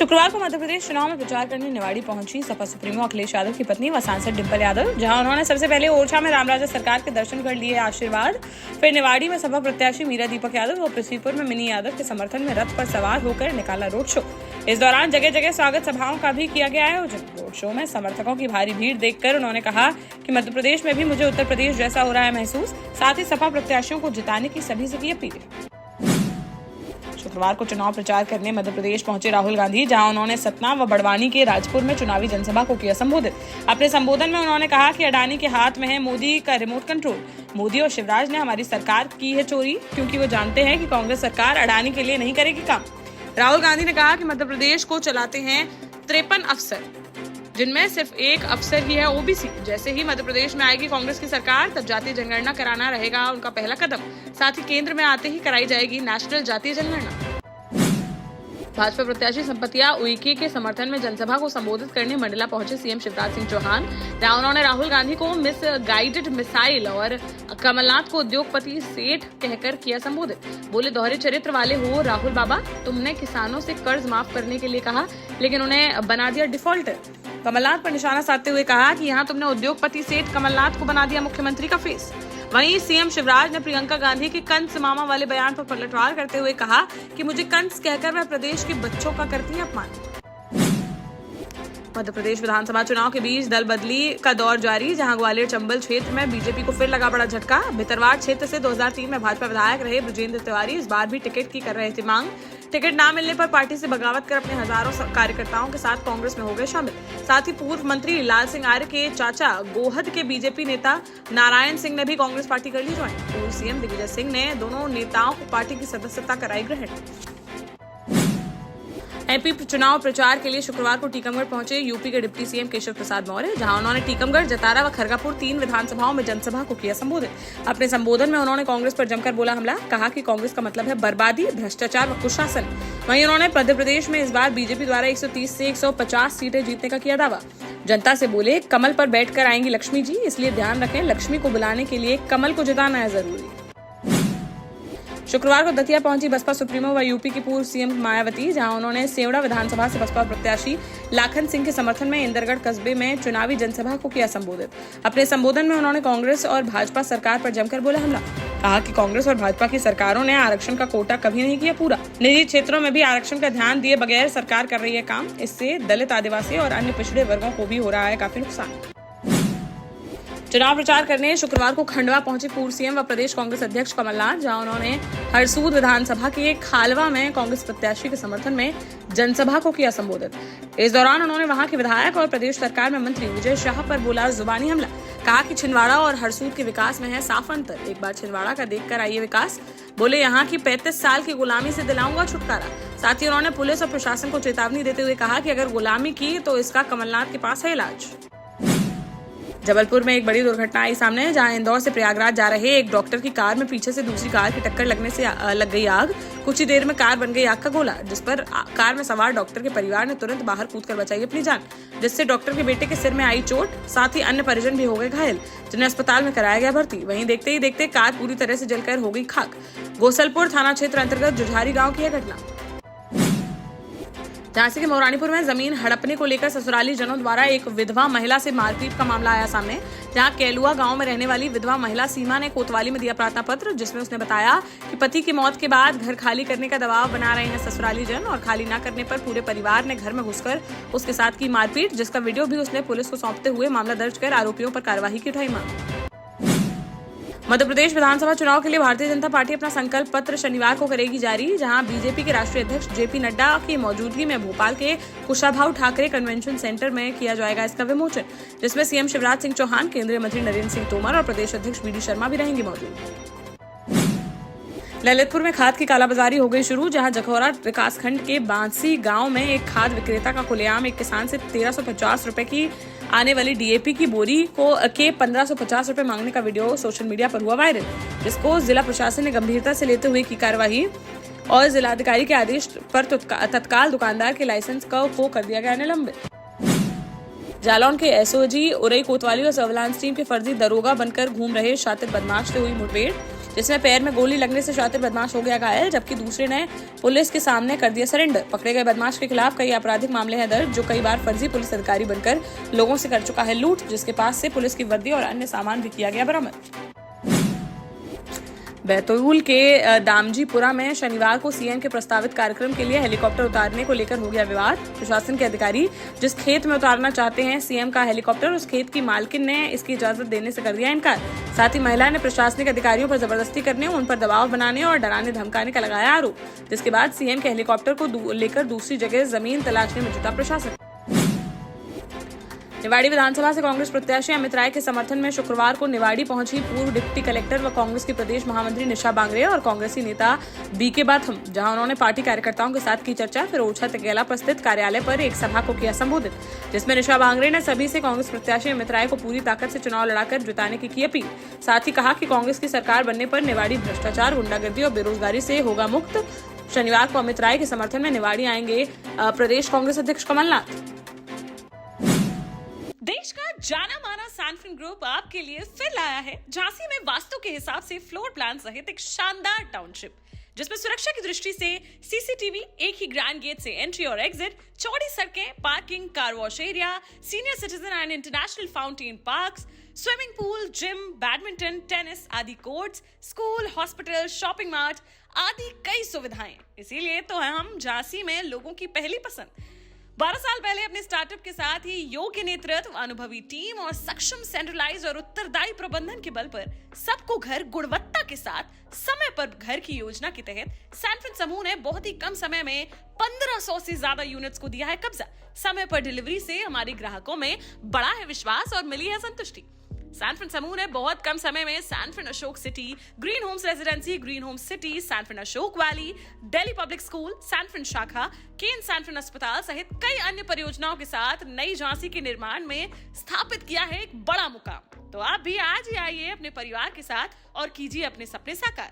शुक्रवार को मध्य प्रदेश चुनाव में प्रचार करने निवाड़ी पहुंची सपा सुप्रीमो अखिलेश यादव की पत्नी व सांसद डिंपल यादव, जहां उन्होंने सबसे पहले ओरछा में रामराजा सरकार के दर्शन कर लिए आशीर्वाद। फिर निवाड़ी में सपा प्रत्याशी मीरा दीपक यादव और पृथ्वीपुर में मिनी यादव के समर्थन में रथ पर सवार होकर निकाला रोड शो। इस दौरान जगह जगह स्वागत सभाओं का भी किया गया आयोजन। रोड शो में समर्थकों की भारी भीड़ देखकर उन्होंने कहा कि मध्य प्रदेश में भी मुझे उत्तर प्रदेश जैसा हो रहा है महसूस। साथ ही सपा प्रत्याशियों को जिताने की सभी से की अपील। शुक्रवार को चुनाव प्रचार करने मध्य प्रदेश पहुंचे राहुल गांधी, जहां उन्होंने सतना व बड़वानी के राजपुर में चुनावी जनसभा को किया संबोधित। अपने संबोधन में उन्होंने कहा कि अडानी के हाथ में है मोदी का रिमोट कंट्रोल। मोदी और शिवराज ने हमारी सरकार की है चोरी, क्योंकि वो जानते हैं कि कांग्रेस सरकार अडानी के लिए नहीं करेगी काम। राहुल गांधी ने कहा कि मध्य प्रदेश को चलाते हैं 53 अफसर, जिनमें सिर्फ एक अफसर ही है ओबीसी। जैसे ही मध्य प्रदेश में आएगी कांग्रेस की सरकार, तब जातीय जनगणना कराना रहेगा उनका पहला कदम। साथ ही केंद्र में आते ही कराई जाएगी नेशनल जातीय जनगणना। भाजपा प्रत्याशी संपतिया उइके के समर्थन में जनसभा को संबोधित करने मंडला पहुंचे सीएम शिवराज सिंह चौहान, जहां उन्होंने राहुल गांधी को मिस गाइडेड मिसाइल और कमलनाथ को उद्योगपति सेठ कहकर किया संबोधित। बोले, दोहरे चरित्र वाले हो राहुल बाबा, तुमने किसानों से कर्ज माफ करने के लिए कहा, लेकिन उन्हें बना दिया डिफॉल्टर। कमलनाथ पर निशाना साधते हुए कहा कि यहाँ तुमने उद्योगपति सेठ कमलनाथ को बना दिया मुख्यमंत्री का फेस। वहीं सीएम शिवराज ने प्रियंका गांधी के कंस मामा वाले बयान पर पलटवार करते हुए कहा कि मुझे कंस कहकर वह प्रदेश के बच्चों का करती है अपमान। मध्य प्रदेश विधानसभा चुनाव के बीच दल बदली का दौर जारी, जहां ग्वालियर चंबल क्षेत्र में बीजेपी को फिर लगा बड़ा झटका। भितरवाड़ क्षेत्र से 2003 में भाजपा विधायक रहे बृजेंद्र तिवारी इस बार भी टिकट की कर रहे थे मांग। टिकट न मिलने पर पार्टी से बगावत कर अपने हजारों कार्यकर्ताओं के साथ कांग्रेस में हो गए शामिल। साथ ही पूर्व मंत्री लाल सिंह आर्य के चाचा गोहद के बीजेपी नेता नारायण सिंह ने भी कांग्रेस पार्टी कर ली ज्वाइन। पूर्व सीएम दिग्विजय सिंह ने दोनों नेताओं को पार्टी की सदस्यता कराई ग्रहण। एमपी चुनाव प्रचार के लिए शुक्रवार को टीकमगढ़ पहुंचे यूपी के डिप्टी सीएम केशव प्रसाद मौर्य, जहां उन्होंने टीकमगढ़, जतारा व खरगापुर 3 विधानसभाओं में जनसभा को किया संबोधित। अपने संबोधन में उन्होंने कांग्रेस पर जमकर बोला हमला, कहा कि कांग्रेस का मतलब है बर्बादी, भ्रष्टाचार व कुशासन। वहीं उन्होंने मध्य प्रदेश में इस बार बीजेपी द्वारा 130 से 150 सीटें जीतने का किया दावा। जनता से बोले, कमल पर बैठकर आएंगी लक्ष्मी जी, इसलिए ध्यान रखें लक्ष्मी को बुलाने के लिए कमल को जिताना है जरूरी। शुक्रवार को दतिया पहुंची बसपा सुप्रीमो व यूपी की पूर्व सीएम मायावती, जहां उन्होंने सेवड़ा विधानसभा से बसपा प्रत्याशी लाखन सिंह के समर्थन में इंदरगढ़ कस्बे में चुनावी जनसभा को किया संबोधित। अपने संबोधन में उन्होंने कांग्रेस और भाजपा सरकार पर जमकर बोला हमला, कहा कि कांग्रेस और भाजपा की सरकारों ने आरक्षण का कोटा कभी नहीं किया पूरा। निजी क्षेत्रों में भी आरक्षण का ध्यान दिए बगैर सरकार कर रही है काम। इससे दलित, आदिवासी और अन्य पिछड़े वर्गों को भी हो रहा है काफी नुकसान। चुनाव प्रचार करने शुक्रवार को खंडवा पहुंचे पूर्व सीएम व प्रदेश कांग्रेस अध्यक्ष कमलनाथ, जहां उन्होंने हरसूद विधानसभा के खालवा में कांग्रेस प्रत्याशी के समर्थन में जनसभा को किया संबोधित। इस दौरान उन्होंने वहां के विधायक और प्रदेश सरकार में मंत्री विजय शाह पर बोला जुबानी हमला, कहा कि छिंदवाड़ा और हरसूद के विकास में है साफ अंतर, एक बार छिंदवाड़ा का देखकर आइए विकास। बोले, यहाँ की 35 साल की गुलामी से दिलाऊंगा छुटकारा। साथ ही उन्होंने पुलिस और प्रशासन को चेतावनी देते हुए कहा कि अगर गुलामी की तो इसका कमलनाथ के पास है इलाज। जबलपुर में एक बड़ी दुर्घटना आई सामने, जहां इंदौर से प्रयागराज जा रहे एक डॉक्टर की कार में पीछे से दूसरी कार की टक्कर लगने से लग गई आग। कुछ ही देर में कार बन गई आग का गोला, जिस पर कार में सवार डॉक्टर के परिवार ने तुरंत बाहर कूदकर बचाई अपनी जान, जिससे डॉक्टर के बेटे के सिर में आई चोट। साथ ही अन्य परिजन भी हो गए घायल, जिन्हें अस्पताल में कराया गया भर्ती। वहीं देखते ही देखते कार पूरी तरह से जलकर हो गई खाक। गोसलपुर थाना क्षेत्र अंतर्गत जुझारी गाँव की यह घटना। झांसी के मौरानीपुर में जमीन हड़पने को लेकर ससुराली जनों द्वारा एक विधवा महिला से मारपीट का मामला आया सामने, जहां केलुआ गांव में रहने वाली विधवा महिला सीमा ने कोतवाली में दिया प्रार्थना पत्र, जिसमें उसने बताया कि पति की मौत के बाद घर खाली करने का दबाव बना रहे हैं ससुराली जन, और खाली न करने पर पूरे परिवार ने घर में घुसकर उसके साथ की मारपीट, जिसका वीडियो भी उसने पुलिस को सौंपते हुए मामला दर्ज कर आरोपियों पर कार्रवाई की उठाई मांग। मध्य प्रदेश विधानसभा चुनाव के लिए भारतीय जनता पार्टी अपना संकल्प पत्र शनिवार को करेगी जारी, जहां बीजेपी के राष्ट्रीय अध्यक्ष जेपी नड्डा की मौजूदगी में भोपाल के कुशाभाऊ ठाकरे कन्वेंशन सेंटर में किया जाएगा इसका विमोचन, जिसमें सीएम शिवराज सिंह चौहान, केंद्रीय मंत्री नरेंद्र सिंह तोमर और प्रदेश अध्यक्ष वीडी शर्मा भी रहेंगे मौजूद। ललितपुर में खाद की कालाबाजारी हो गई शुरू, जहां जखौरा विकासखंड के बांसी गांव में एक खाद विक्रेता का खुलेआम एक किसान से 1350 रुपए की आने वाली डीएपी की बोरी को 1550 रुपए मांगने का वीडियो सोशल मीडिया पर हुआ वायरल, जिसको जिला प्रशासन ने गंभीरता से लेते हुए की कार्रवाई और जिलाधिकारी के आदेश पर तत्काल दुकानदार के लाइसेंस को कर दिया गया निलंबित। जालौन के एसओजी उरई कोतवाली और सर्विलांस टीम के फर्जी दरोगा बनकर घूम रहे शातिर बदमाश से हुई मुठभेड़। जिसमें पैर में गोली लगने से शातिर बदमाश हो गया घायल, जबकि दूसरे ने पुलिस के सामने कर दिया सरेंडर। पकड़े गए बदमाश के खिलाफ कई आपराधिक मामले हैं दर्ज, जो कई बार फर्जी पुलिस अधिकारी बनकर लोगों से कर चुका है लूट, जिसके पास से पुलिस की वर्दी और अन्य सामान भी किया गया बरामद। बैतूल के दामजीपुरा में शनिवार को सीएम के प्रस्तावित कार्यक्रम के लिए हेलीकॉप्टर उतारने को लेकर हो गया विवाद। प्रशासन के अधिकारी जिस खेत में उतारना चाहते हैं सीएम का हेलीकॉप्टर, उस खेत की मालकिन ने इसकी इजाजत देने से कर दिया इनकार। साथ ही महिला ने प्रशासनिक अधिकारियों पर जबरदस्ती करने, उन पर दबाव बनाने और डराने धमकाने का लगाया आरोप, जिसके बाद सीएम के हेलीकॉप्टर को लेकर दूसरी जगह जमीन तलाशने में जुटा प्रशासन। निवाड़ी विधानसभा से कांग्रेस प्रत्याशी अमित राय के समर्थन में शुक्रवार को निवाड़ी पहुंची पूर्व डिप्टी कलेक्टर व कांग्रेस की प्रदेश महामंत्री निशा बांगरे और कांग्रेसी नेता बीके बाथम, जहां उन्होंने पार्टी कार्यकर्ताओं के साथ की चर्चा। फिर ओरछा तकेला पर स्थित कार्यालय पर एक सभा को किया संबोधित, जिसमें निशा बांगरे ने सभी से कांग्रेस प्रत्याशी अमित राय को पूरी ताकत से चुनाव लड़ाकर जिताने की अपील। साथ ही कहा कि कांग्रेस की सरकार बनने पर निवाड़ी भ्रष्टाचार, गुंडागर्दी और बेरोजगारी से होगा मुक्त। शनिवार को अमित राय के समर्थन में निवाड़ी आएंगे प्रदेश कांग्रेस अध्यक्ष कमलनाथ। देश का जाना माना सैनफिन ग्रुप आपके लिए फिर लाया है झांसी में वास्तु के हिसाब से फ्लोर प्लान सहित एक शानदार टाउनशिप, जिसमें सुरक्षा की दृष्टि से सीसीटीवी, एक ही ग्रैंड गेट से एंट्री और एग्जिट, चौड़ी सड़कें, parking, car wash area, senior citizen and international fountain parks, swimming pool, gym, badminton, tennis आदि courts, school, hospital, shopping mart आदि कई सुविधाएं। इसीलिए तो हम झांसी में लोगों की पहली पसंद। 12 साल पहले अपने स्टार्टअप के साथ ही योग्य नेतृत्व, अनुभवी टीम और सक्षम सेंट्रलाइज और उत्तरदायी प्रबंधन के बल पर सबको घर गुणवत्ता के साथ समय पर घर की योजना के तहत सैनफिन समूह ने बहुत ही कम समय में 1500 से ज्यादा यूनिट्स को दिया है कब्जा। समय पर डिलीवरी से हमारे ग्राहकों में बड़ा है विश्वास और मिली है संतुष्टि। सैनफिन समूह ने बहुत कम समय में Sanfin Ashok city, green homes residency, green homes city, Sanfin Ashok valley, Delhi public school, Sanfin शाखा, केन सैनफिन अस्पताल सहित कई अन्य परियोजनाओं के साथ नई झांसी के निर्माण में स्थापित किया है एक बड़ा मुकाम। तो आप भी आज ही आइए अपने परिवार के साथ और कीजिए अपने सपने साकार।